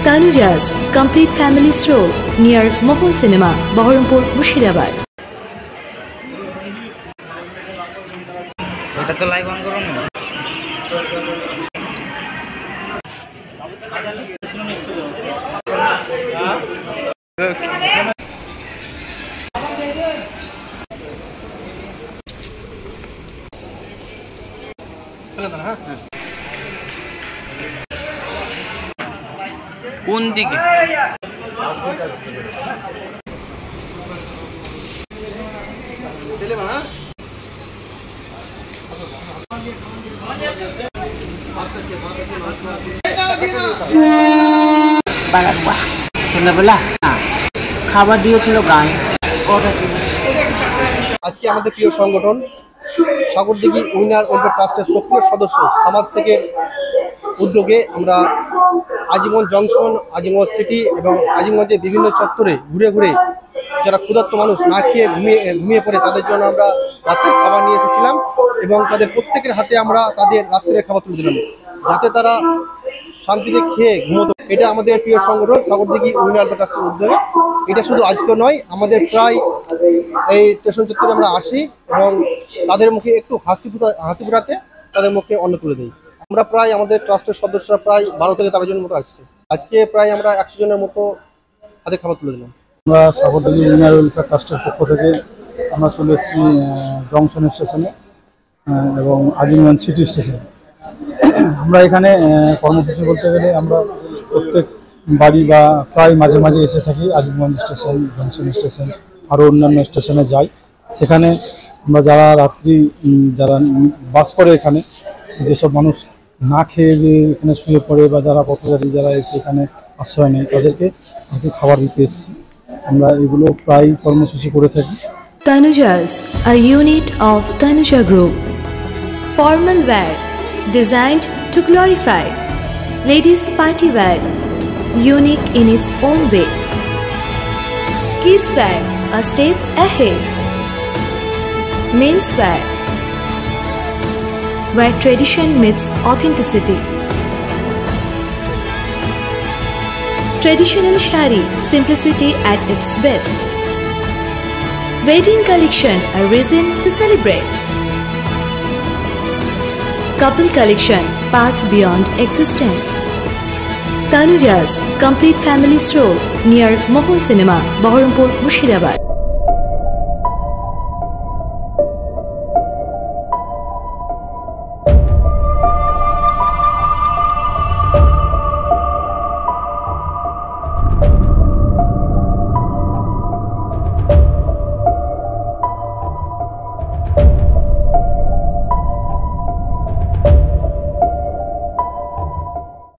Tanuja's complete family stroll near Mohun Cinema, Baharampur, Murshidabad. এটা তো live on করুন না কোন দিকে খাবার দিয়েছিল গায়ে আজকে আমাদের প্রিয় সংগঠন সাগরদিঘি উইনার ওয়েলফেয়ার ট্রাস্টের সক্রিয় সদস্য সামাদ শেখের উদ্যোগে আমরা আজিমগঞ্জ জংশন, আজিমগঞ্জ সিটি এবং আজিমগঞ্জের বিভিন্ন চত্বরে ঘুরে ঘুরে যারা ক্ষুধার্ত মানুষ না খেয়ে ঘুমিয়ে পড়ে তাদের জন্য আমরা রাতের খাবার নিয়ে এসেছিলাম এবং তাদের প্রত্যেকের হাতে আমরা তাদের রাত্রের খাবার তুলে দিলাম যাতে তারা শান্তিতে খেয়ে ঘুমোতো। এটা আমাদের প্রিয় সংগঠন সাগরদিঘি উইনার ওয়েলফেয়ার ট্রাস্টের উদ্যোগে। এটা শুধু আজকে নয়, আমাদের প্রায় এই স্টেশন চত্বরে আমরা আসি এবং তাদের মুখে একটু হাসি ফোটাতে তাদের মুখে অন্ন তুলে দিই। আমরা প্রায় আমাদের ট্রাস্টের সদস্যরা প্রায় 12 থেকে 13 জনের মতো আসছে। আজকে প্রায় আমরা 100 জনের মতো হাতে খাবার তুলে দিলাম। আমরা সাগরদিঘি উইনার ওয়েলফেয়ার ট্রাস্টের পক্ষ থেকে আমরা চলে এসেছি জংশন স্টেশনে এবং আজিমগঞ্জ সিটি স্টেশনে। আমরা এখানে কর্মসূচি বলতে গেলে আমরা প্রত্যেক বাড়ি বা প্রায় মাঝে মাঝে এসে থাকি। আজিমগঞ্জ স্টেশন, জংশন স্টেশন, আরও অন্যান্য স্টেশনে যাই। সেখানে আমরা যারা রাত্রি যারা বাস করে এখানে যেসব মানুষ না খেয়ে এখানে শুয়ে পড়ে বা যারা পথচারী যারা এসে এখানে আশ্রয় নেয় তাদেরকে খাবার দিতে এসেছি। আমরা এগুলো প্রায় কর্মসূচি করে থাকি। Tanuja's, a unit of Tanuja Group. Formal wear designed to glorify. Ladies party wear, unique in its own way. Kids wear, a step ahead. Men's wear, where tradition meets authenticity. Traditional shari, simplicity at its best. Wedding collection, a reason to celebrate. Couple collection, path beyond existence. Tanuja's complete family stroll near Mohun Cinema, Baharampur, Murshidabad.